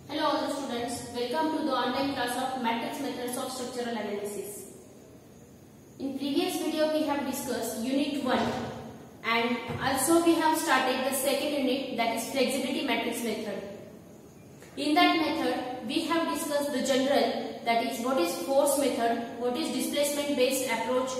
Hello all the students, welcome to the online class of matrix methods of structural analysis. In previous video we have discussed unit 1 and also we have started the second unit, that is flexibility matrix method. In that method we have discussed the general, that is what is force method, what is displacement based approach,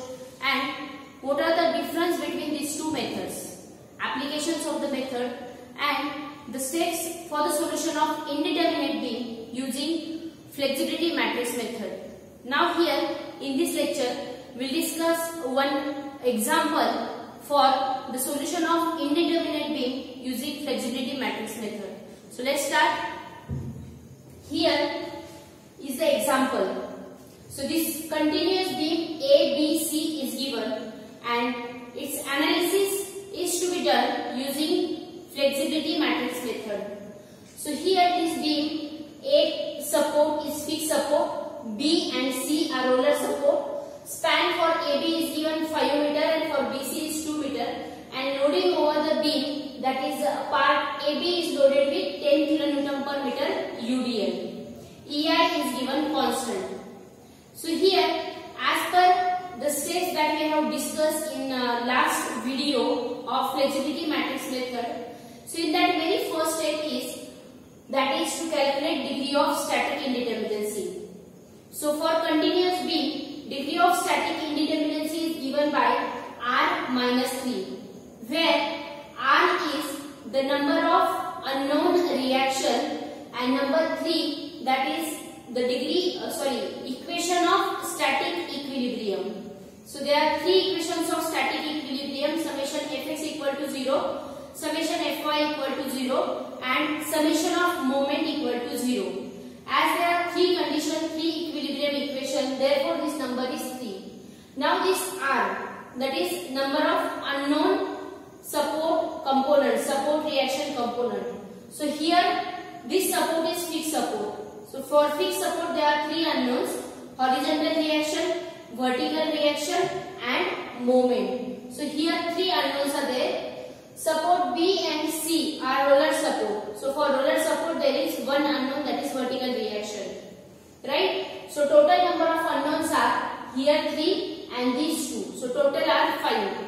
and what are the difference between these two methods, applications of the method, and the steps for the solution of indeterminate beam using flexibility matrix method. Now here in this lecture we will discuss one example for the solution of indeterminate beam using flexibility matrix method. So let's start. Here is the example. So this continuous beam ABC is given and its analysis is to be done using flexibility matrix method. So here this beam, A support is fixed support, B and C are roller support, span for AB is given 5 meter and for BC is 2 meter, and loading over the beam, that is part AB is loaded with 10 kN per meter UDL. EI is given constant. So here as per the steps that we have discussed in last video of flexibility matrix method, so in that very first step is to calculate degree of static indeterminacy. So for continuous beam, degree of static indeterminacy is given by R minus 3, where R is the number of unknown reaction and number 3, that is the equation of static equilibrium. So there are three equations of static equilibrium: summation Fx equal to 0, summation Fy equal to 0, and summation of moment equal to 0. As there are three conditions, three equilibrium equation, therefore this number is 3. Now this R, that is number of unknown support component, support reaction component. So here this support is fixed support. So for fixed support there are three unknowns: horizontal reaction, vertical reaction, and moment. So here three unknowns are there. Support B and C are roller support. So for roller support there is one unknown, that is vertical reaction. Right? So total number of unknowns are here 3 and these 2. So total are 5.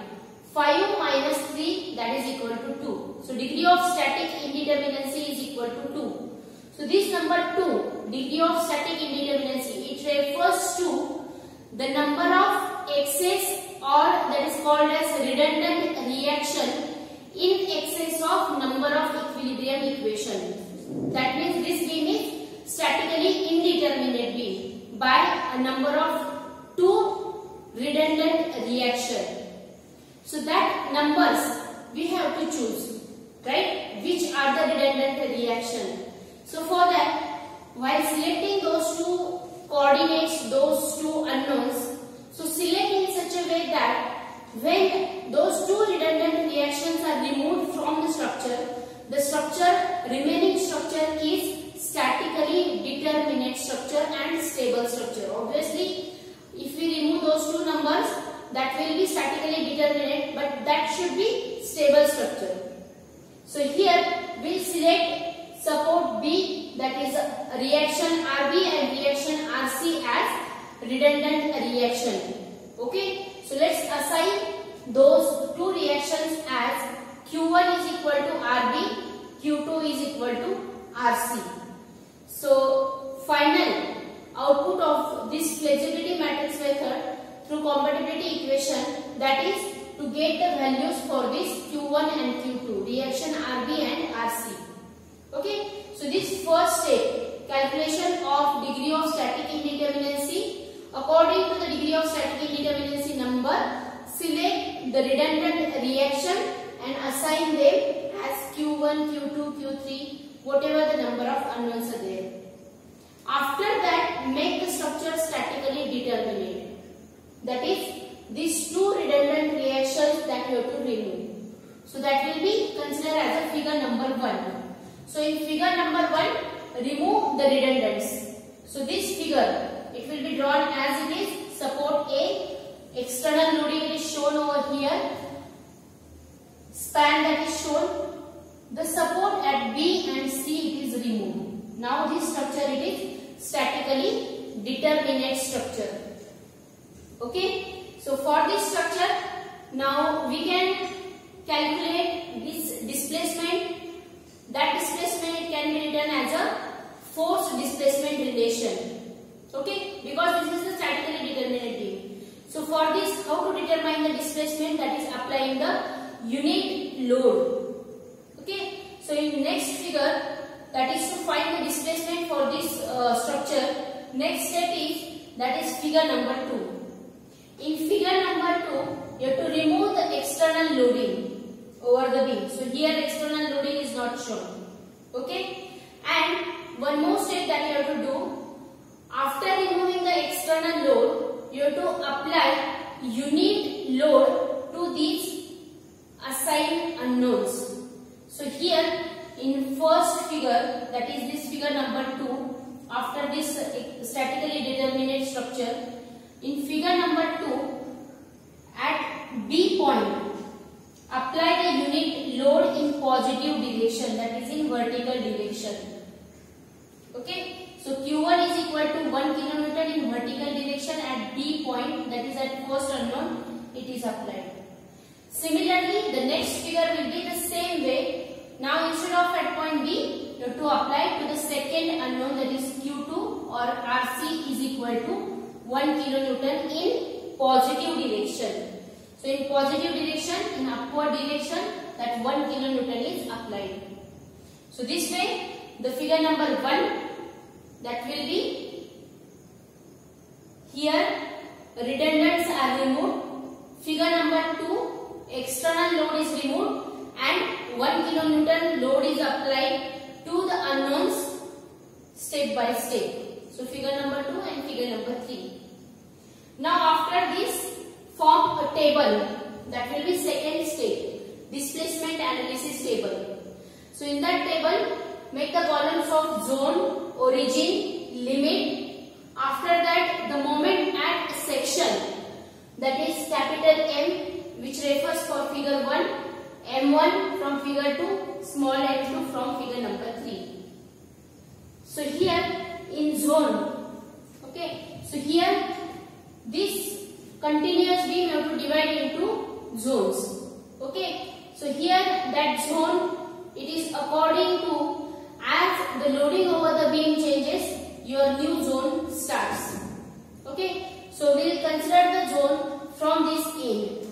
5 minus 3, that is equal to 2. So degree of static indeterminacy is equal to 2. So this number 2, degree of static indeterminacy, it refers to the number of excess, or that is called as redundant reaction in excess of number of equilibrium equation. That means this beam is statically indeterminate beam by a number of 2 redundant reaction. So that numbers we have to choose, right? Which are the redundant reaction? So for that, while selecting those two coordinates, those two unknowns, so select in such a way that when those two redundant reactions are removed from the structure remaining structure is statically determinate structure and stable structure. Obviously, if we remove those two numbers, that will be statically determinate, but that should be stable structure. So here we will select support B, that is reaction RB and reaction RC as redundant reaction. Okay, so let's assign those two reactions as Q1 is equal to RB, Q2 is equal to RC. So final output of this flexibility matrix method through compatibility equation, that is to get the values for this Q1 and Q2, reaction RB and RC. Okay, so this first step, calculation of degree of static indeterminacy. According to the degree of static indeterminacy number, select the redundant reaction and assign them as Q1, Q2, Q3, whatever the number of unknowns are there. After that, make the structure statically determinate. That is, these two redundant reactions that you have to remove. So that will be considered as a figure number 1. So in figure number 1, remove the redundants. So this figure, it will be drawn as it is. Support A, external loading is shown over here, span that is shown. The support at B and C is removed. Now this structure, it is statically determinate structure. Okay. So for this structure, now we can calculate this displacement. That displacement can be written as a force displacement relation. Okay, because this is the statically determinate beam. So for this, how to determine the displacement? That is applying the unit load. Okay, so in next figure, that is to find the displacement for this structure. Next step is, that is figure number 2. In figure number 2, you have to remove the external loading over the beam. So here external loading is not shown. Okay, and one more step that you have to do. After removing the external load, you have to apply unit load to these assigned unknowns. So here in first figure, that is this figure number 2, after this statically determinate structure, in figure number 2, at B point, apply the unit load in positive direction, that is in vertical direction. Okay. So Q1 is equal to 1 kN in vertical direction at B point, that is at first unknown, it is applied. Similarly, the next figure will be the same way. Now instead of at point B, you have to apply to the second unknown, that is Q2, or RC is equal to 1 kN in positive direction. So in positive direction, in upward direction, that 1 kN is applied. So this way, the figure number 1, that will be here redundants are removed. Figure number 2, external load is removed and 1 kN load is applied to the unknowns step by step. So figure number 2 and figure number 3. Now after this, form a table, that will be second step, displacement analysis table. So in that table, make the columns of zone, origin, limit. After that, the moment at section, that is capital M, which refers for figure 1, M1 from figure 2, small m2 from figure number 3. So here in zone, okay, so here this continuous beam you have to divide into zones. Okay, so here that zone, it is according to as the loading over the beam changes, your new zone starts. Okay, so we will consider the zone from this end,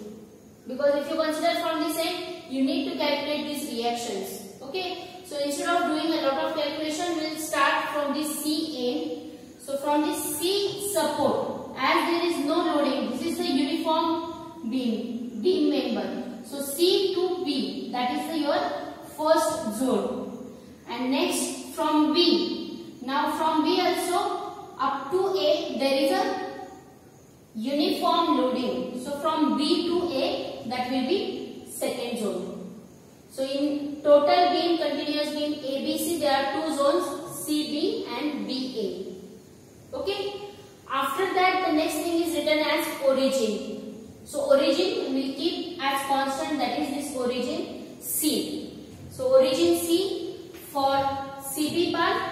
because if you consider from this end, you need to calculate these reactions. Okay, so instead of doing a lot of calculation, we will start from this C end. So from this C support, as there is no loading, this is the uniform beam member. So C to B, that is your first zone. And next from B, now from B also up to A, there is a uniform loading. So from B to A, that will be second zone. So in total beam, continuous beam ABC, there are two zones, CB and BA. Okay. After that, the next thing is written as origin. So origin will keep as constant, that is this origin C. So origin C for CB part,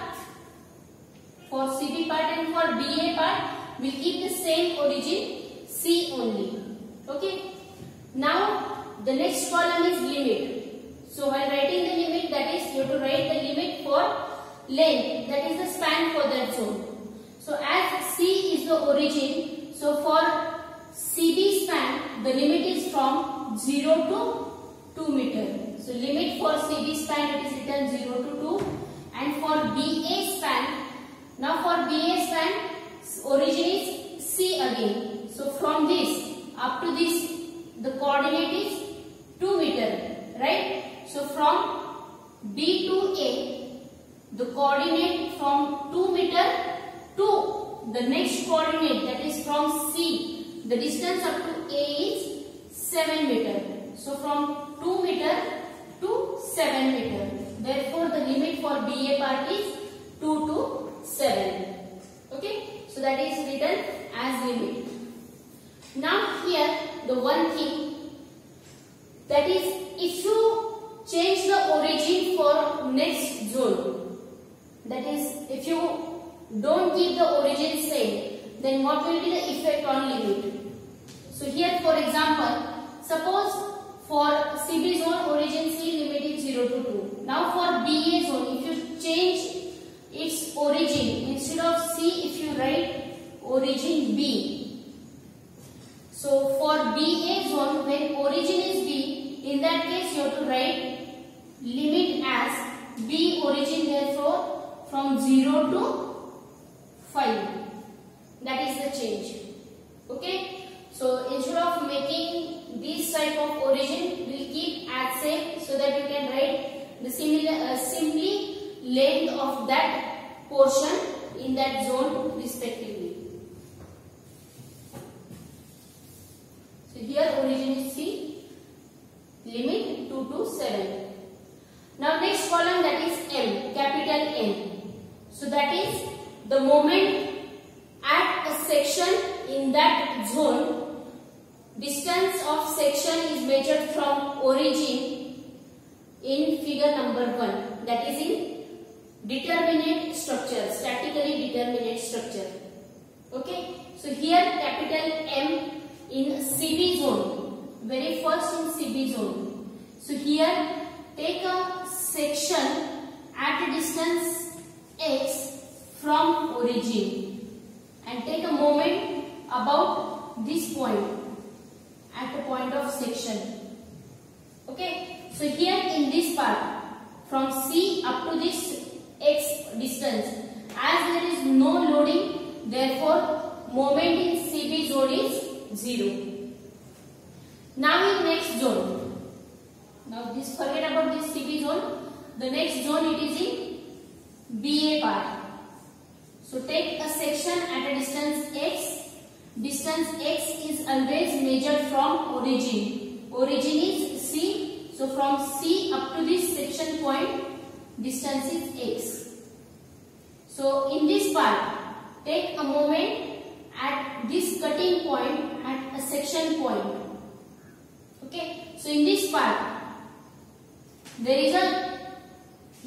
and for BA part, we keep the same origin C only. Okay. Now the next column is limit. So while writing the limit, that is you have to write the limit for length, that is the span for that zone. So as C is the origin, so for CB span, the limit is from 0 to 2 meter. So limit for CB span, it is written 0 to 2, and for BA span, now for BA span, origin is C again. So from this up to this, the coordinate is 2 meter, right? So from B to A, the coordinate from 2 meter to the next coordinate, that is from C, the distance up to A is 7 meter. So from 2 meter to 7 meter. Therefore, the limit for BA part is 2 to 7. Okay, so that is written as limit. Now here the one thing, that is if you change the origin for next zone, That is, if you don't keep the origin same, then what will be the effect on limit? So here, for example, suppose for CB zone origin C limit is 0 to 2. Now for BA zone, if you change its origin, instead of C, if you write origin B. So for BA zone, when origin is B, in that case you have to write limit as B origin, therefore from 0 to 5. That is the change. Okay. So instead of making this type of origin, we'll keep as same so that you can write the simply length of that portion in that zone respectively. So here origin is C, limit 2 to 7. Now next column, that is M, capital M. So that is the moment at a section in that zone. Distance of section is measured from origin in figure number 1. That is in determinate structure, statically determinate structure. Okay. So here capital M in CB zone, very first in CB zone. So here take a section at a distance x from origin and take a moment about this point at the point of section. Okay. So here in this part from C up to this x distance, as there is no loading, therefore moment in CB zone is 0. Now in next zone, now this forget about this CB zone, the next zone it is in BA part. So take a section at a distance x. Distance x is always measured from origin. Origin is C. So from C up to this section point, distance is x. So in this part, take a moment at this cutting point at a section point. Okay. So in this part, there is a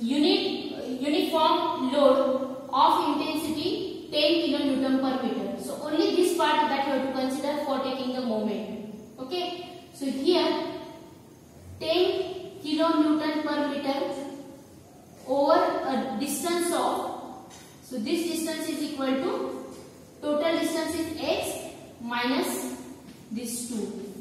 uniform load of intensity 10 kilonewton per meter. So only this part that you have to consider for taking the moment. Okay. So here 10 kilonewton per meter over a distance of, so this distance is equal to, total distance is x minus this 2.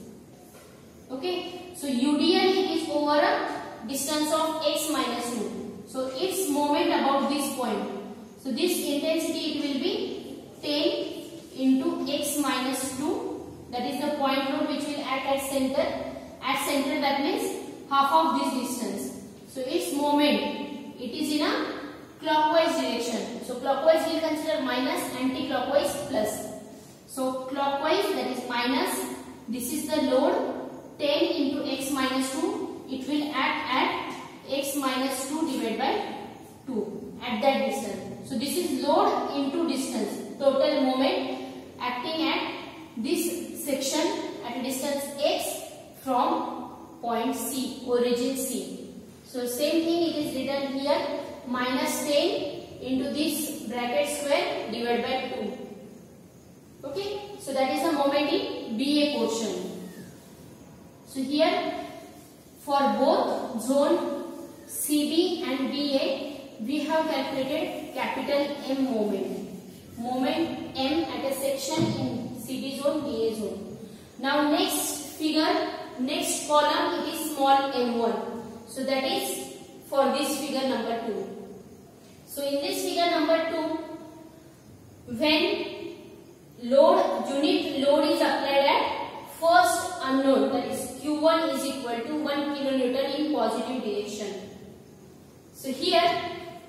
Okay. So UDL is over a distance of x minus 2. So its moment about this point. So this intensity it will be 10 into x minus 2. That is the point load which will act at center. At center, that means half of this distance. So its moment, it is in a clockwise direction. So clockwise we will consider minus, anti-clockwise plus. So clockwise, that is minus. This is the load 10 into x minus 2. It will act at x minus 2 divided by 2 at that distance. So this is load into distance. Total moment acting at this section at a distance x from point C, origin C. So same thing it is written here, minus 10 into this bracket square divided by 2. Okay. So that is the moment in BA portion. So here for both zone CB and BA, we have calculated capital M moment. Moment M at a section in CB zone, BA zone. Now next figure, next column, it is small m1. So that is for this figure number 2. So in this figure number 2, when unit load is applied at first unknown, that is Q1 is equal to 1 kilonewton in positive direction. So here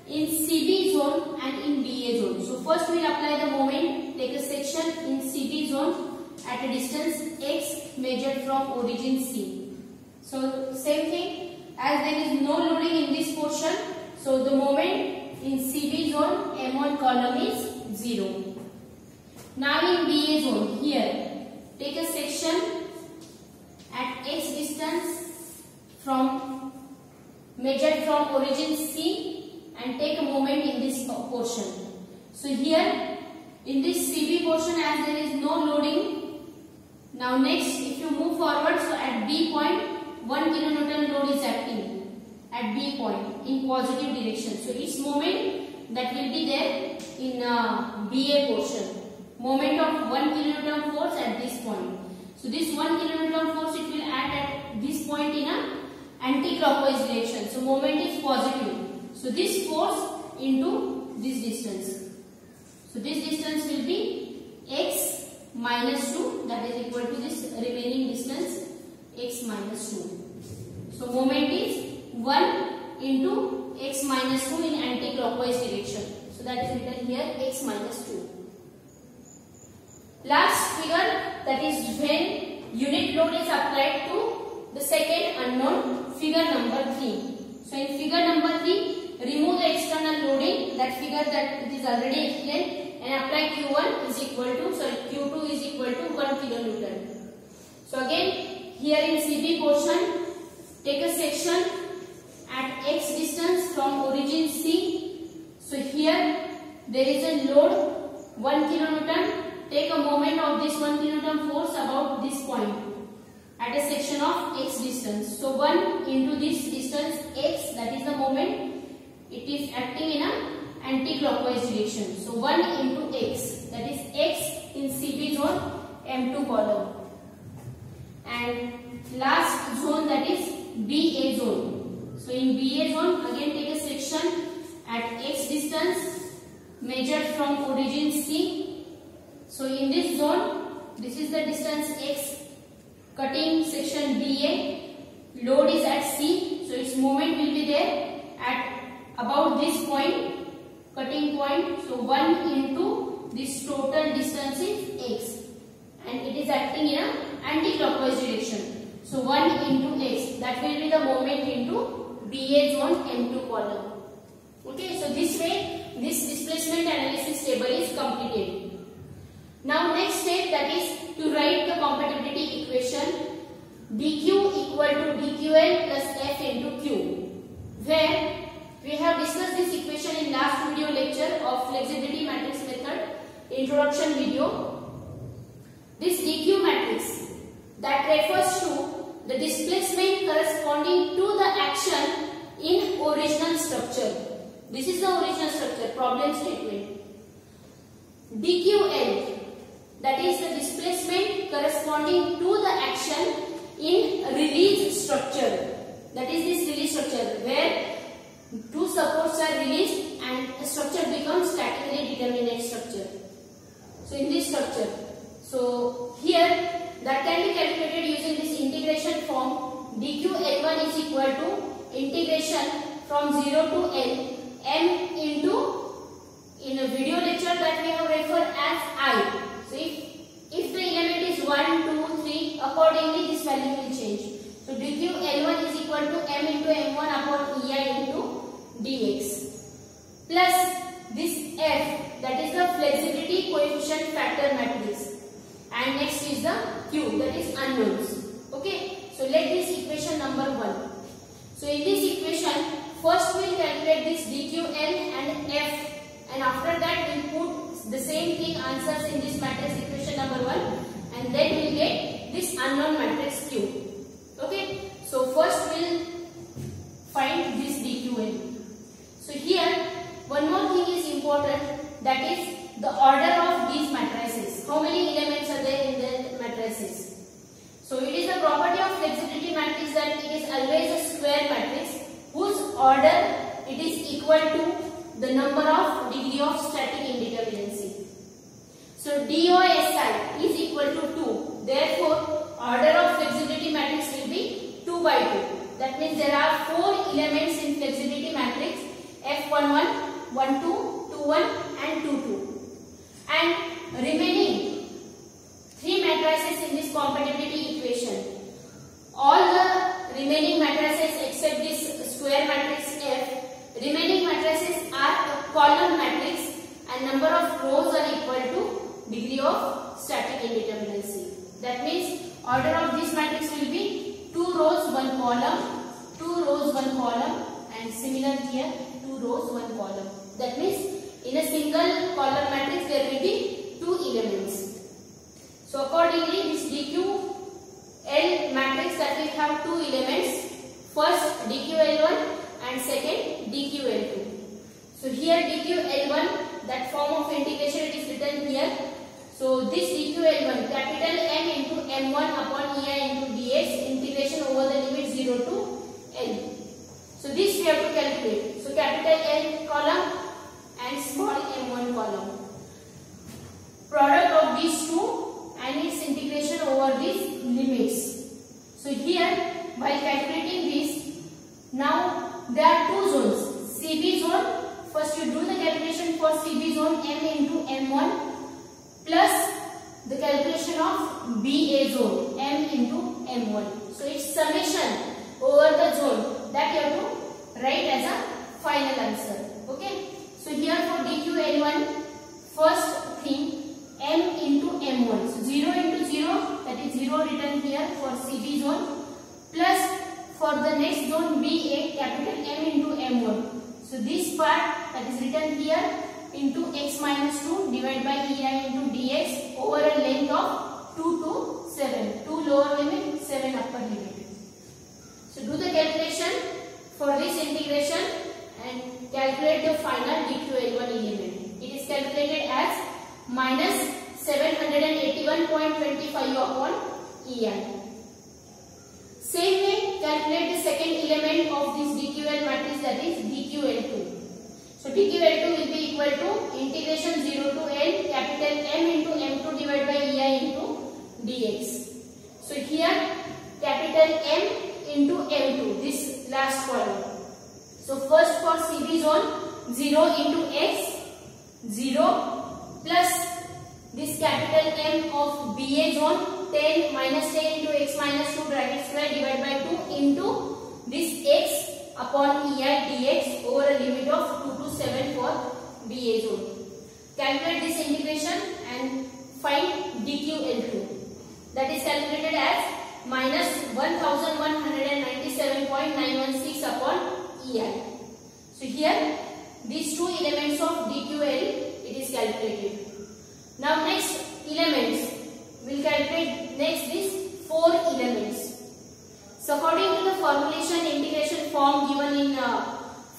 in CB zone and in BA zone. So first we will apply the moment, take a section in CB zone at a distance x measured from origin C. So same thing, as there is no loading in this portion, so the moment in CB zone M1 column is 0. Now in BA zone, here take a section at x distance from measured from origin C and take a moment in this portion. So here in this CB portion, as there is no loading, now next if you move forward, so at B point 1 kilonewton load is acting at B point in positive direction. So its moment that will be there in BA portion, moment of 1 kilonewton force at this point. So this 1 kilonewton force it will act at this point in a anti-clockwise direction. So moment is positive. So this force into this distance. So this distance will be x minus 2, that is equal to this remaining distance x minus 2. So moment is 1 into x minus 2 in anti-clockwise direction. So that is written here x minus 2. Last figure, that is when unit load is applied to the second unknown, figure number 3. So in figure number 3, remove the external loading, that figure that it is already explained, and apply Q1 is equal to, Q2 is equal to 1 kilonewton. So again, here in CB portion, take a section at x distance from origin C. So here there is a load 1 kilonewton. Take a moment of this 1 kilonewton force about this point at a section of x distance. So 1 into this distance x, that is the moment, it is acting in a anti-clockwise direction. So 1 into x, that is x in CB zone, M2 column. And last zone, that is BA zone. So in BA zone, again take a section at x distance measured from origin C. So in this zone, this is the distance x, cutting section BA, load is at C, so its moment will be there at about this point, cutting point. So 1 into this total distance is x, and it is acting in an anti-clockwise direction. So 1 into x, that will be the moment into BA zone M2 column. Okay, so this way this displacement analysis table is completed. Now next step, that is to write the compatibility equation dq equal to dql plus f into q, where we have discussed this equation in last video lecture of flexibility matrix method introduction video. This dq matrix that refers to the displacement corresponding to the action in original structure. This is the original structure, problem statement. dql, that is the displacement corresponding to the action in release structure. That is this release structure where two supports are released and the structure becomes statically determinate structure. So in this structure, so here that can be calculated using this integration form. dql1 is equal to integration from 0 to L m into, in a video lecture that we have referred as I. So if the element is 1, 2, 3, accordingly this value will change. So dql1 is equal to m into m1 upon ei into dx, plus this f, that is the flexibility coefficient factor matrix, and next is the q, that is unknowns. Okay, so let this equation number 1. So in this equation, first we will calculate this dql and f, and after that we will put the same thing answers in this matrix equation number 1, and then we will get this unknown matrix q. Okay, so first we will find this dql. So here one more thing is important, that is the order of these matrices. How many elements are there in the matrices? So it is the property of flexibility matrix that it is always a square matrix whose order it is equal to the number of degree of static indeterminacy. So DOSI is equal to 2. Therefore, order of flexibility matrix will be 2 by 2. That means there are 4 elements in flexibility matrix: F11, 12, 21 and 22. And remaining 3 matrices in this compatibility equation. All the remaining matrices except this square matrix F, remaining matrices are a column matrix, and number of rows are equal to degree of static indeterminacy. That means order of this matrix will be 2 rows 1 column, 2 rows 1 column, and similar here 2 rows 1 column. That means elements. So accordingly, this DQL matrix that will have two elements. First DQL1 and second DQL2. So here DQL1, that form of integration it is written here. So this DQL1, capital M into M1 upon EI into dx, integration over the limit 0 to L. So this we have to calculate. So capital L column and small m1 column. Product of these two and its integration over these limits. So here while calculating this, now there are two zones. CB zone, first you do the calculation for CB zone M into M1 plus the calculation of BA zone M into M1. So its summation over the zone that you have to write as a final answer. Okay. So here for DQL1, first thing M into M1. So 0 into 0, that is 0 written here for CB zone, plus for the next zone BA, capital M into M1. So this part that is written here into x minus 2 divided by EI into dx over a length of 2 to 7. 2 lower limit, 7 upper limit. So do the calculation for this integration and calculate the final DQL1 element. It is calculated as minus 781.25 upon EI. Same way, calculate the second element of this DQL matrix, that is DQL2. So DQL2 will be equal to integration 0 to L capital M into M2 divided by EI into dx. So here capital M into M2, this last column. So first for CB zone, 0 into x, 0 plus this capital M of BA zone, 10 minus 10 into x minus 2 bracket square divided by 2 into this x upon EI dx over a limit of 2 to 7 for BA zone. Calculate this integration and find DQL2. That is calculated as minus 1197.916 upon EI. So here these two elements of DQL it is calculated. Now next elements, we will calculate next these 4 elements. So according to the formulation integration form given in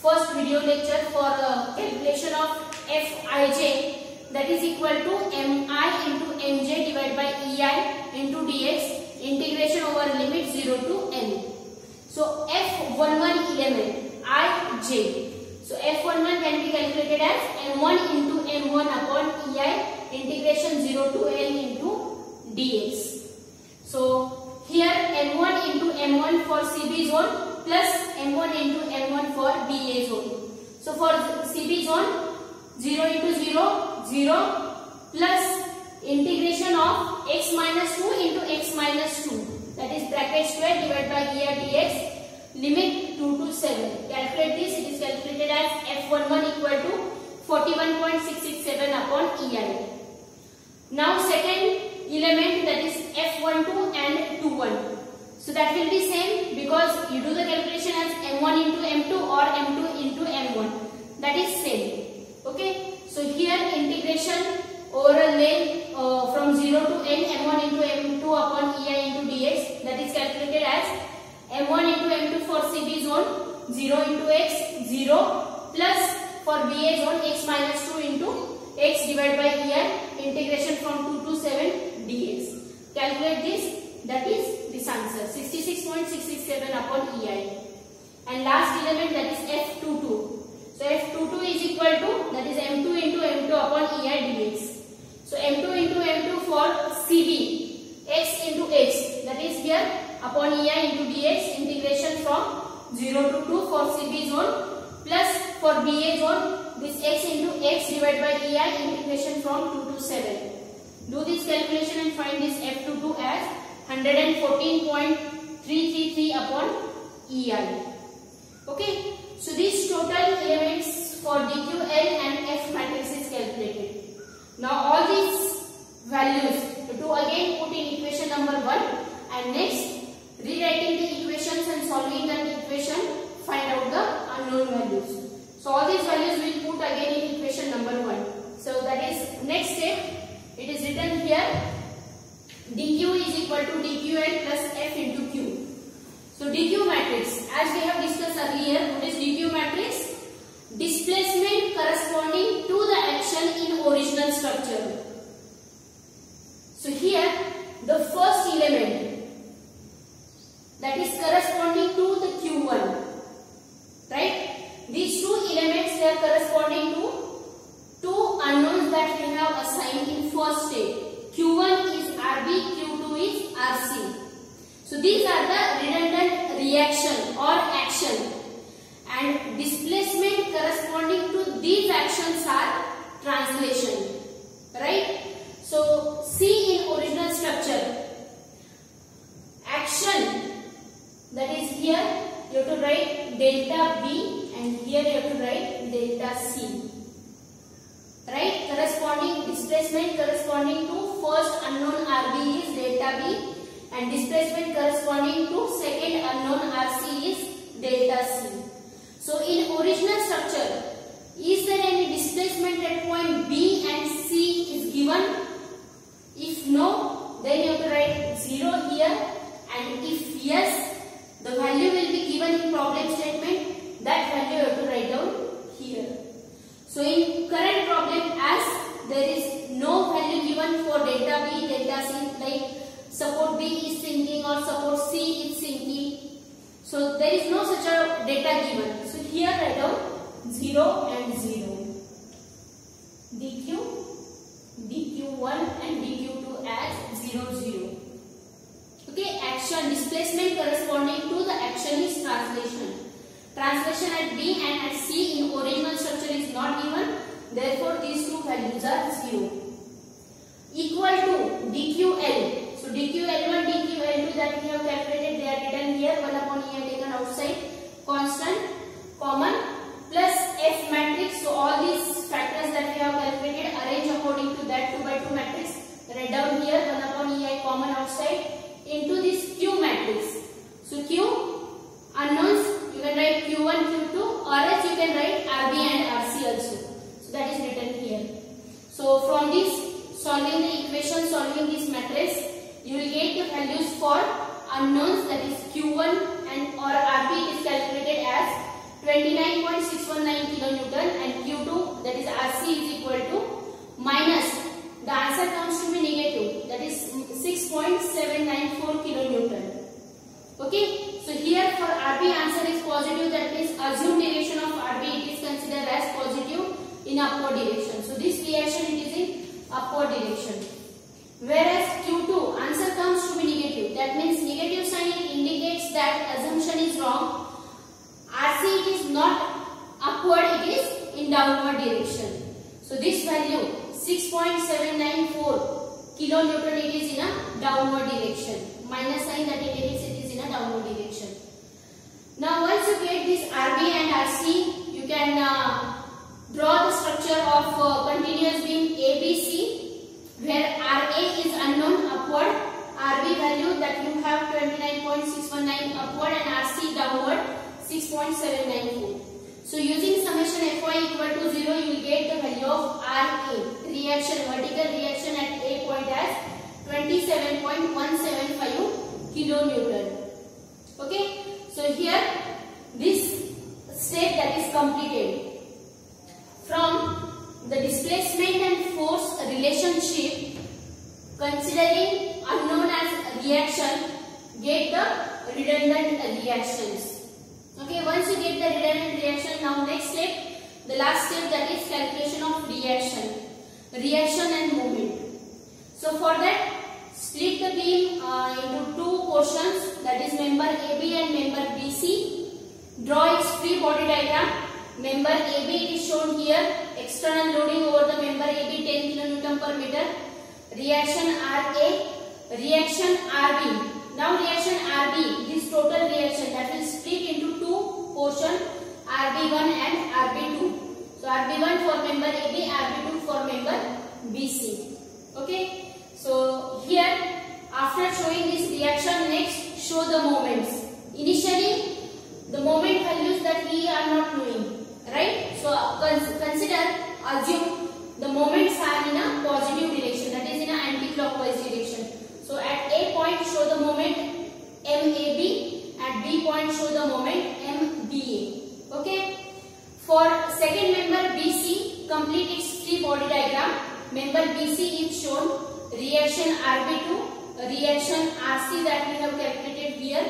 first video lecture for calculation of Fij, that is equal to Mi into Mj divided by Ei into dx, integration over limit 0 to L. So F11 element Ij. So F11 can be calculated as M1 into M1 upon Ei, integration 0 to L into dx. So here M1 into M1 for CB zone plus M1 into M1 for BA zone. So for CB zone, 0 into 0, 0 plus integration of x minus 2 into x minus 2, that is bracket square divided by EI dx, limit 2 to 7. Calculate this, it is calculated as F11 equal to 41.667 upon EI. Now second element, that is F12 and 21. So that will be same because you do the calculation as M1 into M2 or M2 into M1. That is same. Okay. So here integration over a length from 0 to N, M1 into M2 upon EI into dx, that is calculated as M1 into M2 for CB zone, 0 into x, 0 plus for BA zone x minus 2 into x divided by EI, integration from 2 to 7 dx. Calculate this, that is this answer 66.667 upon EI. And last element, that is F22. So F22 is equal to, that is M2 into M2 upon EI dx. So M2 into M2 for CB, x into x, that is here upon EI into dx, integration from 0 to 2 for CB zone plus for BA zone, this x into x divided by EI, integration from 2 to 7. Do this calculation and find this F22 as 114.333 upon EI. Okay. So these total elements for DQL and F matrix is calculated. Now all these values to again put in equation number 1 and next rewriting the equations and solving the equation, find out the unknown values. So all these values we will put again in equation number 1. So that is next step. It is as we have discussed earlier, what is DQ matrix? Displacement corresponding to the action in original structure. So here the first element that is corresponding to the Q1, right? These two elements, they are corresponding to two unknowns that we have assigned in first step. Q1 is RB, Q2 is RC. So these are the redundant reaction or action, and displacement corresponding to these actions are translation, right? So see, in original structure, action, that is here you have to write delta B and here you have to write delta C, right? Corresponding displacement corresponding to first unknown RB is delta B and displacement corresponding to second unknown RC is delta C. So in original structure, is there any displacement at point B and C is given? If no, then you have to write 0 here, and if yes, the value will be given in problem statement. That value you have to write down here. So in current problem, as there is no value given for delta B, delta C, like support B is sinking or support C is sinking. So there is no such a data given. So here write down 0 and 0. DQ, DQ1 and DQ2 as 0, 0. Okay, action, displacement corresponding to the action is translation. Translation at B and at C in original structure is not given. Therefore, these two values are 0. Equal to DQL. So DQL1, DQL2 that we have calculated, they are written here. 1 upon E are taken outside. Constant, common, plus F matrix. So all these factors that we have calculated, arrange according to that 2 by 2 matrix. Write down here 1 upon E common outside into this Q matrix. So Q unknowns, you can write Q1, Q2, or else you can write RB and RC also. So that is written here. So from this, solving the equation, solving this matrix, you will get the values for unknowns, that is Q1 and or RB is calculated as 29.619 kilonewton and Q2, that is RC, is equal to minus, the answer comes to be negative, that is 6.794 kilonewton. Okay, so here for RB answer is positive, that means assumed direction of RB it is considered as positive in upward direction. So this reaction it is in upward direction. Whereas Q2 answer comes to be negative, that means negative sign indicates that assumption is wrong. RC it is not upward, it is in downward direction. So this value 6.794 kilonewton it is in a downward direction. Minus sign that indicates it is in a downward direction. Now once you get this RB and RC, you can draw the structure of continuous beam ABC, where RA is unknown upward, RB value that you have 29.619 upward and RC downward 6.794. So using summation Fy equal to 0, you will get the value of RA, reaction, vertical reaction at A point as 27.175 kilonewton. Okay, so here this step that is completed. From the displacement and force relationship, considering unknown as reaction, get the redundant reactions. Okay, once you get the redundant reaction, now next step, the last step, that is calculation of reaction and moment. So for that, split the beam into two portions, that is member AB and member BC. Draw its free body diagram. Member AB is shown here, external loading over the member AB 10 kN per meter. Reaction RA, reaction RB. Now reaction RB, this total reaction that will split into two portions, RB1 and RB2. So RB1 for member AB, RB2 for member BC. Okay. So here, after showing this reaction, next show the moments. Initially, the moment values that we are not knowing, right? So assume the moments are in a positive direction, that is in an anti-clockwise direction. So at A point show the moment MAB, at B point show the moment complete its free body diagram. Member BC is shown, reaction RB2, reaction RC that we have calculated here.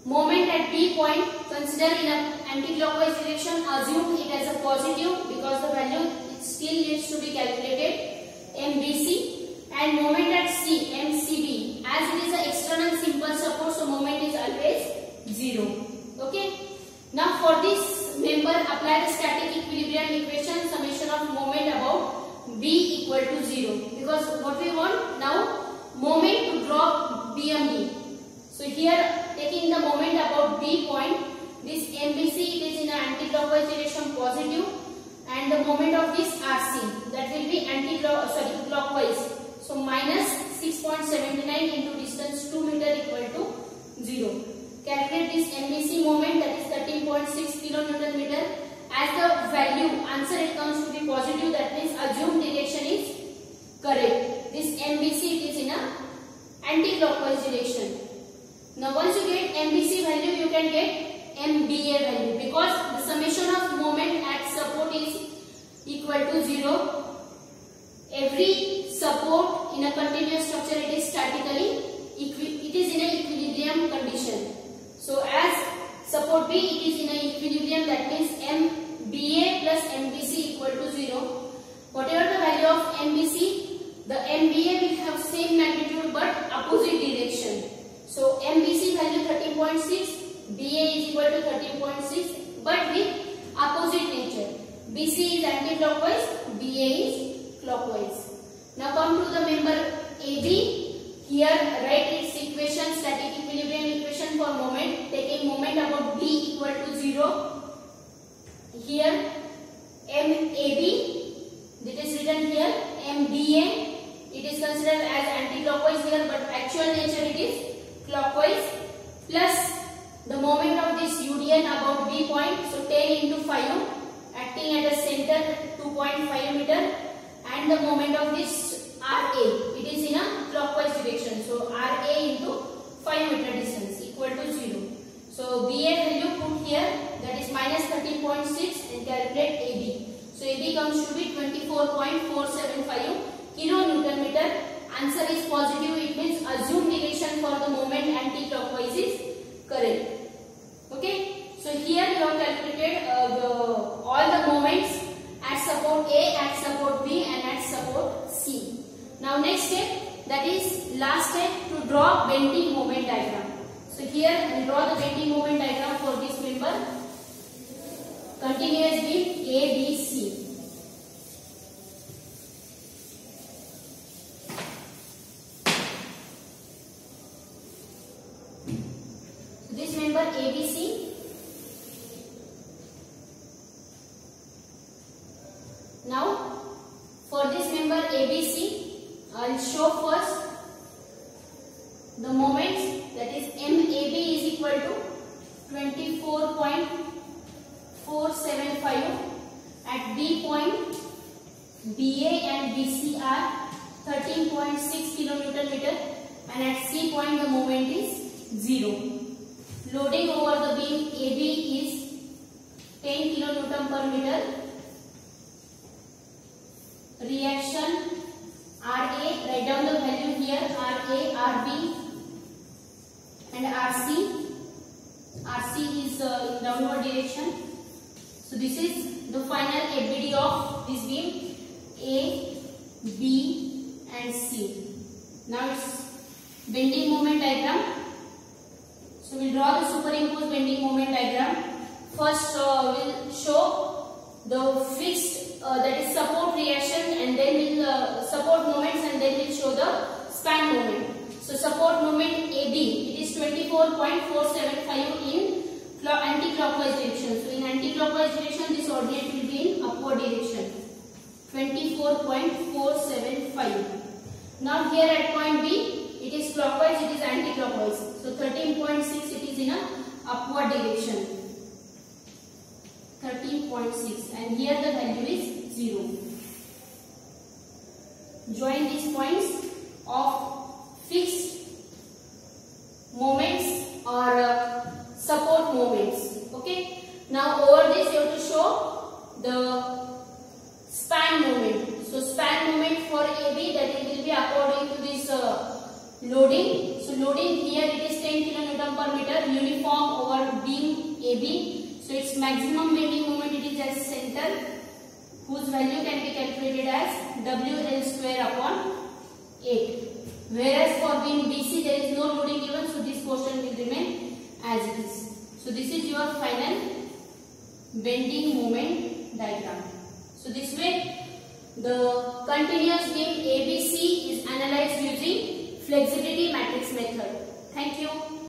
Moment at B point, consider in an anti-clockwise direction, assume it as a positive because the value still needs to be calculated, MBC. And moment at C, MCB, as it is an external simple support, so moment is always 0. Okay. Now for this member, apply the static equilibrium equation, summation of moment about B equal to 0. Because what we want now, moment to drop BMB. So here taking the moment about B point, this MBC it is in an anti-clockwise direction positive, and the moment of this RC that will be clockwise. So minus 6.79 into distance 2 meter equal to 0. Calculate this MBC moment, that is 13.6 kilonewton meter. As the value answer it comes to be positive, that means assumed direction is correct. This MBC it is in a anti-clockwise direction. Now once you get MBC value, you can get MBA value, because the summation of moment at support is equal to 0. Every support in a continuous structure, it is statically, it is in an equilibrium condition. So as support B, it is in an equilibrium, that means MBA plus MBC equal to 0. Whatever the value of MBC, the MBA will have same magnitude but opposite direction. So MBC value 13.6, BA is equal to 13.6 but with opposite nature. BC is anti-clockwise, BA is clockwise. Now come to the member AB. Here write its equation, static equilibrium equation for moment, taking moment about B equal to 0. Here MAB, it is written here, MBA, it is considered as anti-clockwise here, but actual nature it is clockwise, plus the moment of this UDN about B point, so 10 into 5, acting at a center 2.5 meter, and the moment of this RA, it is in a clockwise direction, so RA into 5 meter distance equal to 0. So BA value put here, that is minus 13.6, and calculate AB. So AB comes to be 24.475 kilonewton meter. Answer is positive, it means assumed direction for the moment anti-clockwise is correct. Okay, so here you have calculated all the moments at support A, at support B, and at support C. Now next step, that is last step, to draw bending moment diagram. So here we draw the bending moment diagram for this member. Continuous beam A, B, C. So this member ABC. Now for this member ABC, I will show first the moments, that is MAB is equal to 24.475. At B point, BA and BC are 13.6 kilonewton meter, and at C point the moment is 0. Loading over the beam AB is 10 kilonewton per meter. Reaction RA, write down the value here, RA, RB and RC. RC is in downward direction. So this is the final ABD of this beam A, B and C. Now it's bending moment diagram. So we'll draw the superimposed bending moment diagram. First we'll show the fixed, that is support reaction, and then we'll support moments, and then we'll show the span moment. So support moment AB, it is 24.475 in anti-clockwise direction. So in anti-clockwise direction, this ordinate will be in upward direction. 24.475. Now here at point B, it is clockwise, it is anti-clockwise. So 13.6, it is in a upward direction. 13.6, and here the value is 0. Join these points of fixed moments or support moments. Okay. Now over this you have to show the be according to this loading. So loading here it is 10 kN per meter uniform over beam AB. So its maximum bending moment it is as center, whose value can be calculated as WL square upon 8. Whereas for beam BC there is no loading given, so this portion will remain as it is. So this is your final bending moment diagram. So this way the continuous beam ABC is analyzed using flexibility matrix method. Thank you.